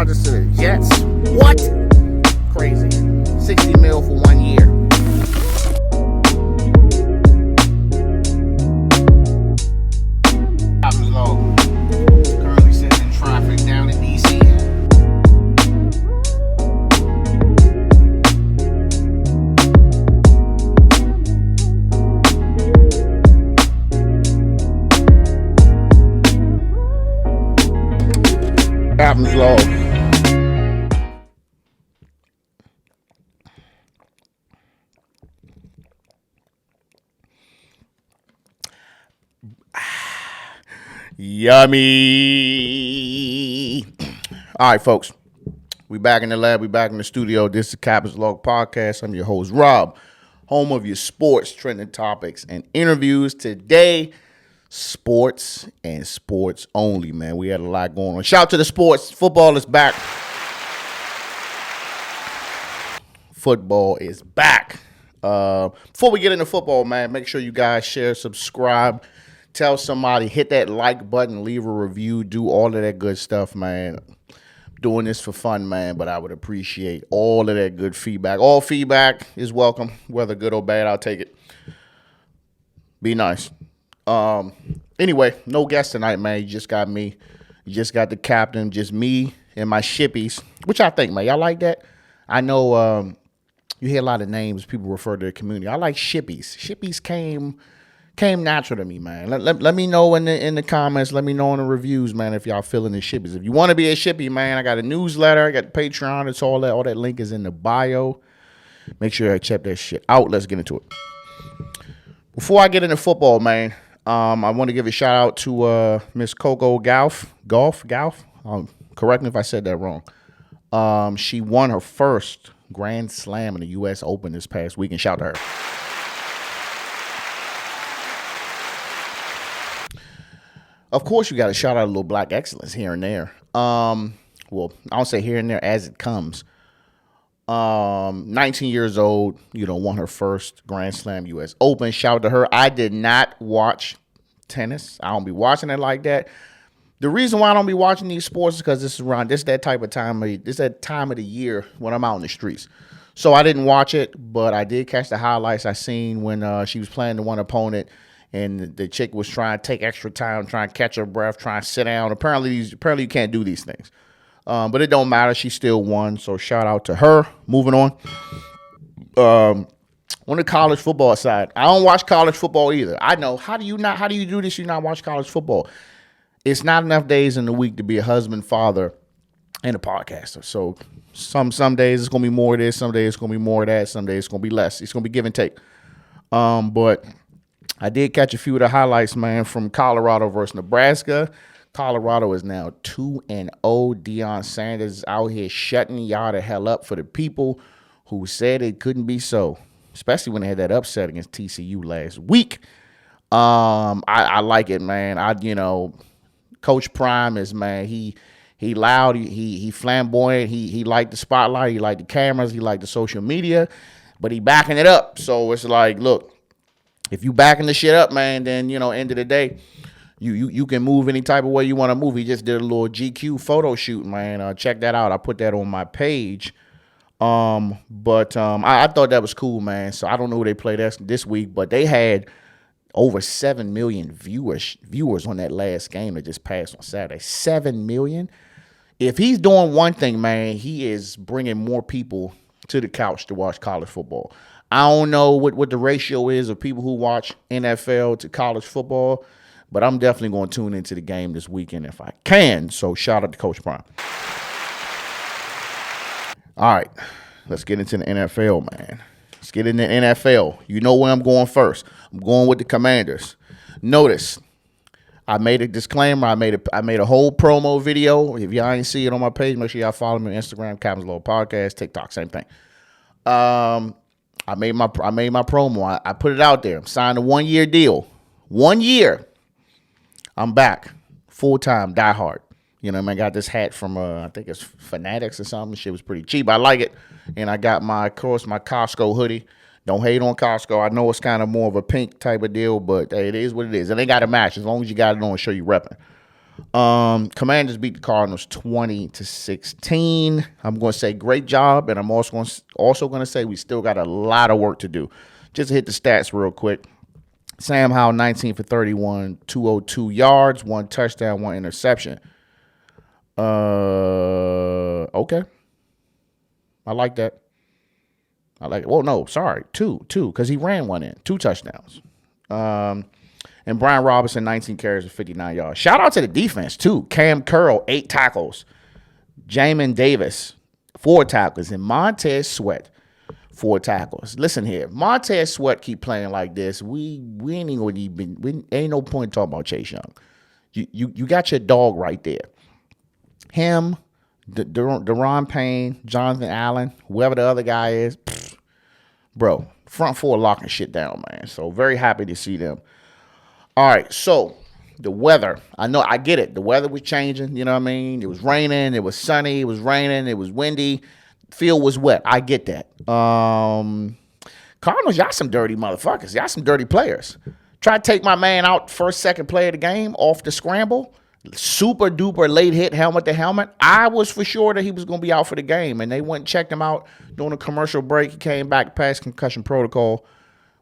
Rodgers to the Jets. What? Crazy. 60 mil for 1 year. Currently sitting in traffic down in D.C. Happens, Lord. Yummy. All right, folks. We back in the lab. We back in the studio. This is the Captain's Log Podcast. I'm your host, Rob, home of your sports, trending topics, and interviews. Today, sports and sports only, man. We had a lot going on. Shout out to the sports. Football is back. Football is back. Before we get into football, man, make sure you guys share, subscribe, tell somebody, hit that like button, leave a review, do all of that good stuff, man. Doing this for fun, man, but I would appreciate all of that good feedback. All feedback is welcome, whether good or bad, I'll take it. Be nice. Anyway, no guest tonight, man. You just got me. You just got the captain, just me and my Shippies, which I think, man, y'all like that? I know you hear a lot of names people refer to the community. I like Shippies. Shippies came natural to me, man. Let me know in the comments. Let me know in the reviews, man, if y'all feeling the Shippies. If you want to be a Shippy, man, I got a newsletter. I got Patreon. It's all that. All that link is in the bio. Make sure I check that shit out. Let's get into it. Before I get into football, man, I want to give a shout out to Miss Coco Gauff. Correct me if I said that wrong. She won her first Grand Slam in the U.S. Open this past weekend. Shout out to her. Of course, you got to shout out a little black excellence here and there. Well, I don't say here and there as it comes. 19 years old, won her first Grand Slam U.S. Open. Shout out to her. I did not watch tennis. I don't be watching it like that. The reason why I don't be watching these sports is because this is that time of the year when I'm out in the streets. So I didn't watch it, but I did catch the highlights. I seen when she was playing the one opponent, and the chick was trying to take extra time, trying to catch her breath, trying to sit down. Apparently you can't do these things. But it don't matter. She still won, so shout out to her. Moving on. On the college football side, I don't watch college football either. I know. How do you do this? You not watch college football? It's not enough days in the week to be a husband, father, and a podcaster. So some days it's gonna be more of this, some days it's gonna be more of that, some days it's gonna be less. It's gonna be give and take. But I did catch a few of the highlights, man, from Colorado versus Nebraska. Colorado is now 2-0. Deion Sanders is out here shutting y'all the hell up for the people who said it couldn't be so, especially when they had that upset against TCU last week. I like it, man. Coach Prime is, man, he loud, he flamboyant, he liked the spotlight, he liked the cameras, he liked the social media, but he backing it up. So it's like, look, if you backing the shit up, man, then, end of the day, you can move any type of way you want to move. He just did a little GQ photo shoot, man. Check that out. I put that on my page. But I thought that was cool, man. So I don't know who they played this week, but they had over 7 million viewers on that last game that just passed on Saturday. 7 million. If he's doing one thing, man, he is bringing more people to the couch to watch college football. I don't know what the ratio is of people who watch NFL to college football, but I'm definitely going to tune into the game this weekend if I can. So shout out to Coach Prime. All right, let's get into the NFL, man. Let's get into the NFL. You know where I'm going first. I'm going with the Commanders. Notice, I made a disclaimer. I made a whole promo video. If y'all ain't see it on my page, make sure y'all follow me on Instagram, Captain's Log Podcast, TikTok, same thing. I made my promo. I put it out there. I'm signed a 1-year deal. 1 year. I'm back. Full-time, diehard. I got this hat from, I think it's Fanatics or something. Shit was pretty cheap. I like it. And I got my Costco hoodie. Don't hate on Costco. I know it's kind of more of a pink type of deal, but hey, it is what it is. And they got to match as long as you got it on, show you repping. Commanders beat the Cardinals 20-16. I'm going to say great job, and I'm also going to say we still got a lot of work to do. Just to hit the stats real quick. Sam Howell, 19 for 31, 202 yards, 1 touchdown, 1 interception. Okay. I like that. I like it. Well, no, sorry. Two, because he ran one in. 2 touchdowns. And Brian Robinson, 19 carries for 59 yards. Shout out to the defense, too. Cam Curl, 8 tackles. Jamin Davis, 4 tackles. And Montez Sweat, 4 tackles. Listen here. Montez Sweat keep playing like this. We ain't ain't no point talking about Chase Young. You got your dog right there. Him, Deron Payne, Jonathan Allen, whoever the other guy is, bro, front 4 locking shit down, man. So very happy to see them. All right, so the weather. I get it. The weather was changing, you know what I mean? It was raining, it was sunny, it was raining, it was windy. Field was wet. I get that. Cardinals, y'all some dirty motherfuckers. Y'all some dirty players. Try to take my man out first, second play of the game off the scramble. Super duper late hit, helmet to helmet. I was for sure that he was going to be out for the game, and they went and checked him out during a commercial break. He came back past concussion protocol.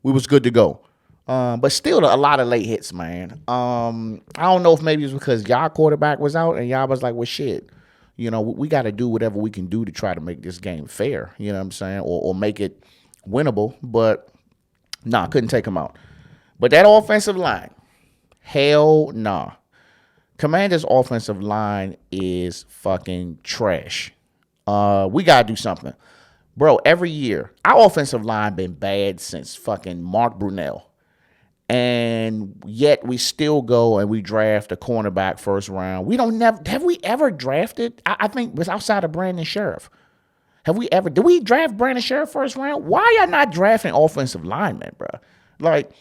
We was good to go. But still a lot of late hits, man. I don't know if maybe it's because y'all quarterback was out and y'all was like, well, shit, you know, we got to do whatever we can do to try to make this game fair, you know what I'm saying, or make it winnable. But, couldn't take him out. But that offensive line, hell nah. Commanders' offensive line is fucking trash. We got to do something. Bro, every year, our offensive line been bad since fucking Mark Brunell. And yet we still go and we draft a cornerback first round. Have we ever drafted? I think it was outside of Brandon Sheriff. Did we draft Brandon Sheriff first round? Why y'all not drafting offensive linemen, bro? Like,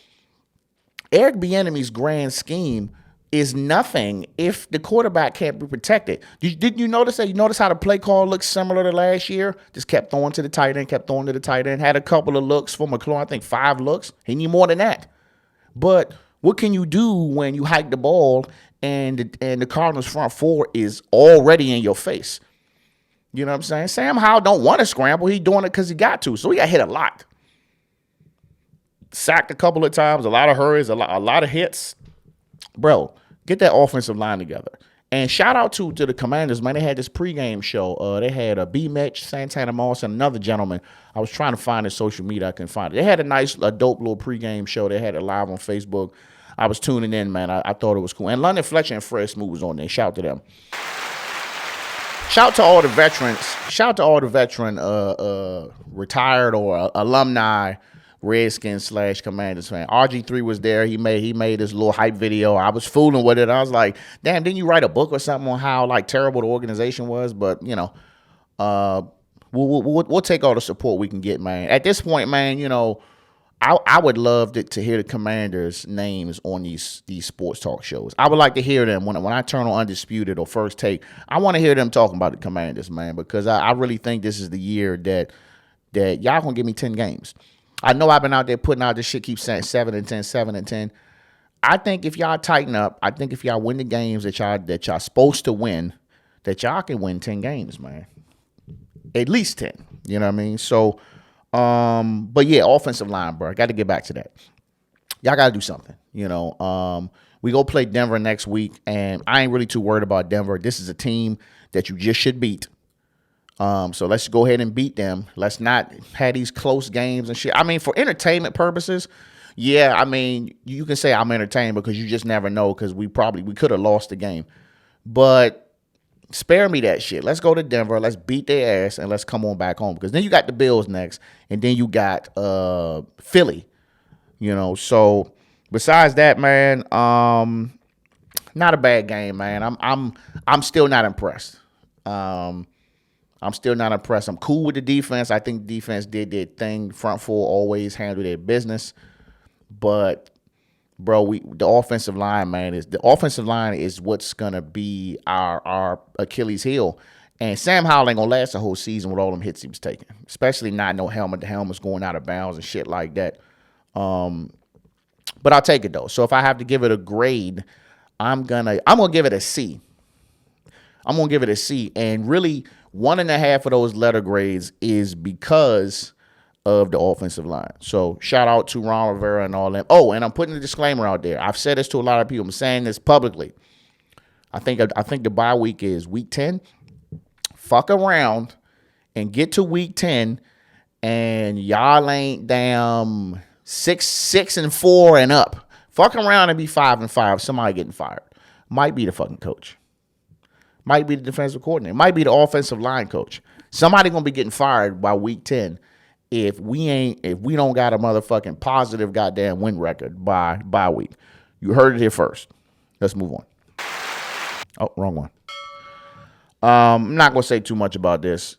Eric Bieniemy's grand scheme is nothing if the quarterback can't be protected. Did you notice that? You notice how the play call looks similar to last year? Just kept throwing to the tight end, had a couple of looks for McLaurin, I think 5 looks. He need more than that. But what can you do when you hike the ball and the Cardinals front 4 is already in your face? You know what I'm saying? Sam Howell don't want to scramble. He's doing it because he got to. So he got hit a lot. Sacked a couple of times, a lot of hurries, a lot of hits. Bro, get that offensive line together. And shout out to the Commanders, man. They had this pregame show. They had a B-Mitch, Santana Moss, and another gentleman. I was trying to find his social media. I couldn't find it. They had a dope little pregame show. They had it live on Facebook. I was tuning in, man. I thought it was cool. And London Fletcher and Fred Smoot was on there. Shout out to them. Shout out to all the veterans. Shout out to all the veteran retired or alumni Redskins / Commanders fan. RG3 was there. He made this little hype video. I was fooling with it. I was like, damn, didn't you write a book or something on how like terrible the organization was? But you know, we'll take all the support we can get, man. At this point, man, you know, I would love to hear the Commanders' names on these sports talk shows. I would like to hear them when I turn on Undisputed or First Take. I want to hear them talking about the Commanders, man, because I really think this is the year that y'all gonna give me 10 games. I know I've been out there putting out this shit, keep saying 7-10, 7-10. I think if y'all tighten up, I think if y'all win the games that y'all supposed to win, that y'all can win 10 games, man. At least 10. You know what I mean? So, but yeah, offensive line, bro. I got to get back to that. Y'all got to do something. You know, we go play Denver next week, and I ain't really too worried about Denver. This is a team that you just should beat. So let's go ahead and beat them. Let's not have these close games and shit. I mean, for entertainment purposes, yeah, I mean, you can say I'm entertained because you just never know because we could have lost the game. But spare me that shit. Let's go to Denver. Let's beat their ass and let's come on back home because then you got the Bills next and then you got Philly. You know, so besides that, man, not a bad game, man. I'm still not impressed. I'm still not impressed. I'm cool with the defense. I think the defense did their thing. Front 4 always handle their business. But, bro, the offensive line, man, is what's gonna be our Achilles heel. And Sam Howell ain't gonna last the whole season with all them hits he was taking, especially not no helmet to helmets going out of bounds and shit like that. But I'll take it though. So if I have to give it a grade, I'm gonna give it a C. I'm gonna give it a C. And really, 1.5 of those letter grades is because of the offensive line. So shout out to Ron Rivera and all them. Oh, and I'm putting a disclaimer out there. I've said this to a lot of people. I'm saying this publicly. I think the bye week is week 10. Fuck around and get to week 10 and y'all ain't damn 6-4 and up. Fuck around and be 5-5. Somebody getting fired. Might be the fucking coach. Might be the defensive coordinator. Might be the offensive line coach. Somebody gonna be getting fired by week 10 if we don't got a motherfucking positive goddamn win record by bye week. You heard it here first. Let's move on. Oh, wrong one. I'm not gonna say too much about this.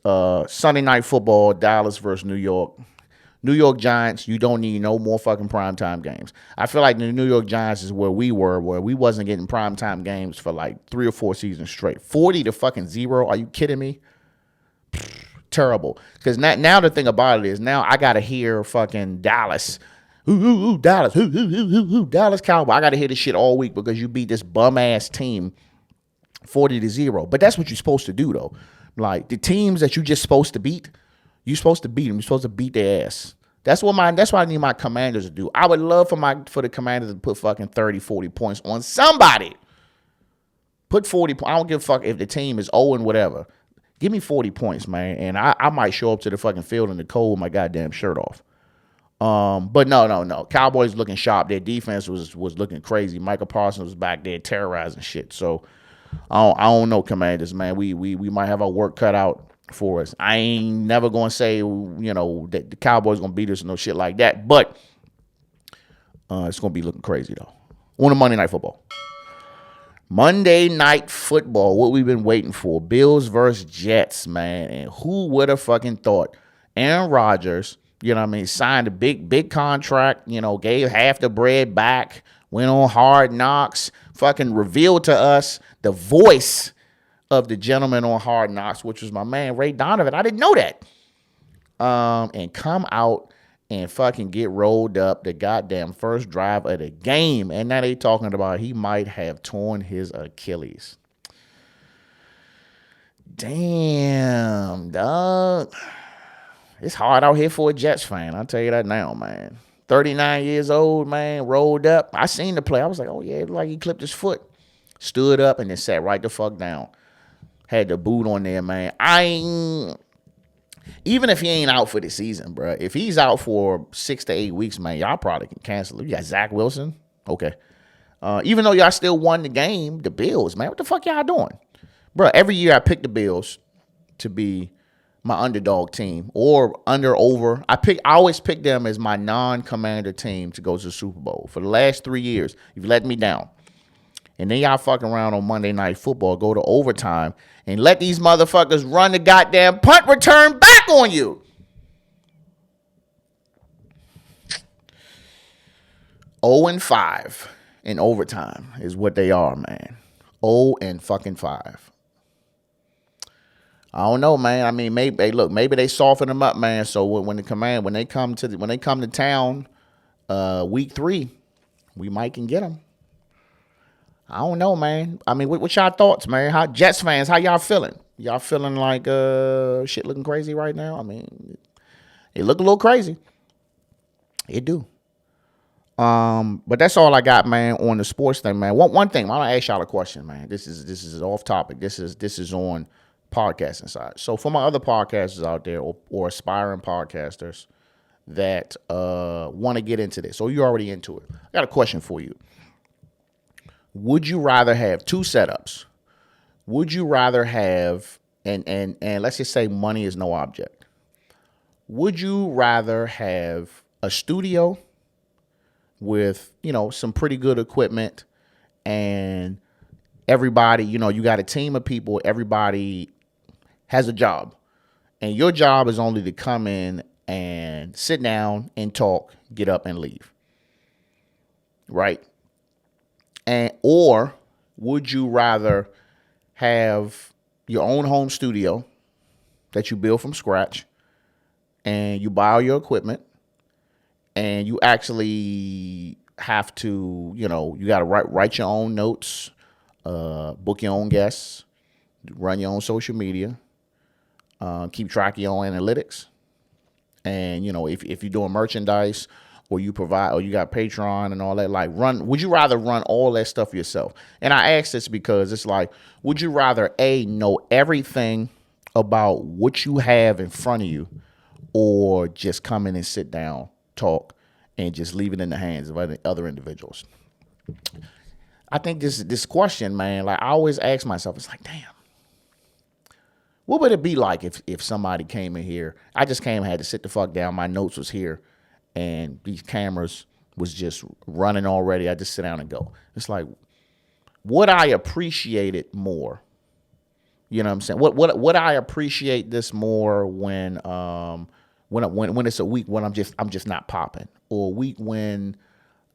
Sunday night football, Dallas versus New York. New York Giants, you don't need no more fucking primetime games. I feel like the New York Giants is where we wasn't getting primetime games for like 3 or 4 seasons straight. 40-0. Are you kidding me? Terrible. Because now the thing about it is now I got to hear fucking Dallas. Dallas. Dallas Cowboys. I got to hear this shit all week because you beat this bum-ass team 40-0. But that's what you're supposed to do, though. Like, the teams that you're just supposed to beat, you're supposed to beat them. You're supposed to beat their ass. That's what I need my Commanders to do. I would love for the Commanders to put fucking 30, 40 points on somebody. Put 40 points. I don't give a fuck if the team is 0 and whatever. Give me 40 points, man, and I might show up to the fucking field in the cold with my goddamn shirt off. But no. Cowboys looking sharp. Their defense was looking crazy. Michael Parsons was back there terrorizing shit. So I don't know, Commanders, man. We might have our work cut out for us. I ain't never gonna say that the Cowboys gonna beat us and no shit like that. But it's gonna be looking crazy though. On a Monday Night Football. Monday Night Football, what we've been waiting for. Bills versus Jets, man. And who would have fucking thought Aaron Rodgers, signed a big contract, gave half the bread back, went on Hard Knocks, fucking revealed to us the voice of the gentleman on Hard Knocks, which was my man Ray Donovan. I didn't know that. And come out and fucking get rolled up the goddamn first drive of the game. And now they talking about he might have torn his Achilles. Damn, dog. It's hard out here for a Jets fan. I'll tell you that now, man. 39 years old, man, rolled up. I seen the play. I was like, oh, yeah, it looked like he clipped his foot. Stood up and then sat right the fuck down. Had the boot on there, man. Even if he ain't out for the season, bro. If he's out for 6 to 8 weeks, man, y'all probably can cancel it. You got Zach Wilson. Okay. Even though y'all still won the game, the Bills, man, what the fuck y'all doing? Bro, every year I pick the Bills to be my underdog team or over. I always pick them as my non-commander team to go to the Super Bowl. For the last 3 years, you've let me down. And then y'all fucking around on Monday Night Football, go to overtime, and let these motherfuckers run the goddamn punt return back on you. 0-5 in overtime is what they are, man. 0-5. I don't know, man. I mean, maybe they soften them up, man. So when they come to town, week 3, we might can get them. I don't know, man. I mean, what's y'all thoughts, man? How Jets fans, how y'all feeling? Y'all feeling like shit looking crazy right now? I mean, it look a little crazy. It do. But that's all I got, man, on the sports thing, man. One thing, I want to ask y'all a question, man. This is off topic. This is on podcasting side. So for my other podcasters out there or aspiring podcasters that want to get into this, so you're already into it, I got a question for you. Would you rather have 2 setups? Would you rather have, and let's just say money is no object. Would you rather have a studio with, some pretty good equipment and everybody, you got a team of people, everybody has a job, and your job is only to come in and sit down and talk, get up and leave, right? Or would you rather have your own home studio that you build from scratch and you buy all your equipment and you actually have to, you got to write your own notes, book your own guests, run your own social media, keep track of your own analytics. And if you're doing merchandise or you provide or you got Patreon and all that, like would you rather run all that stuff yourself? And I ask this because it's like, would you rather know everything about what you have in front of you, or just come in and sit down, talk, and just leave it in the hands of other individuals? I think this question, man, like I always ask myself, it's like, damn, what would it be like if somebody came in here? I just came and had to sit the fuck down. My notes was here, and these cameras was just running already. I just sit down and go. It's like, would I appreciate it more? You know what I'm saying? Would I appreciate this more when it's a week when I'm just not popping, or a week when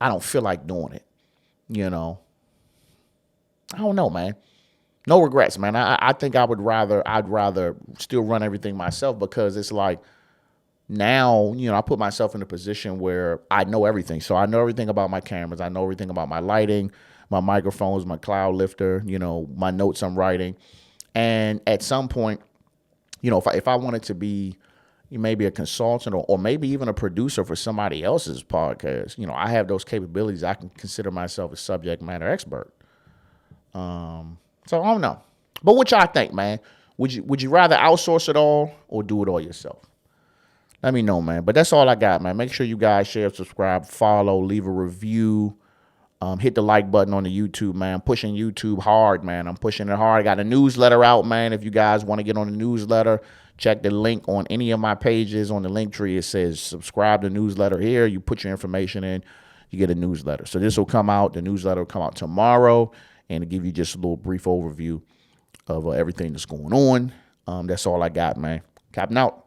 I don't feel like doing it? I don't know, man. No regrets, man. I think I'd rather still run everything myself, because it's like now, I put myself in a position where I know everything. So I know everything about my cameras. I know everything about my lighting, my microphones, my cloud lifter, my notes I'm writing. And at some point, if I wanted to be maybe a consultant or maybe even a producer for somebody else's podcast, I have those capabilities. I can consider myself a subject matter expert. So I don't know. But what y'all think, man? Would you rather outsource it all or do it all yourself? Let me know, man. But that's all I got, man. Make sure you guys share, subscribe, follow, leave a review. Hit the like button on the YouTube, man. I'm pushing YouTube hard, man. I'm pushing it hard. I got a newsletter out, man. If you guys want to get on the newsletter, check the link on any of my pages on the link tree. It says subscribe to the newsletter here. You put your information in, you get a newsletter. So this will come out. The newsletter will come out tomorrow, and it'll give you just a little brief overview of everything that's going on. That's all I got, man. Capping out.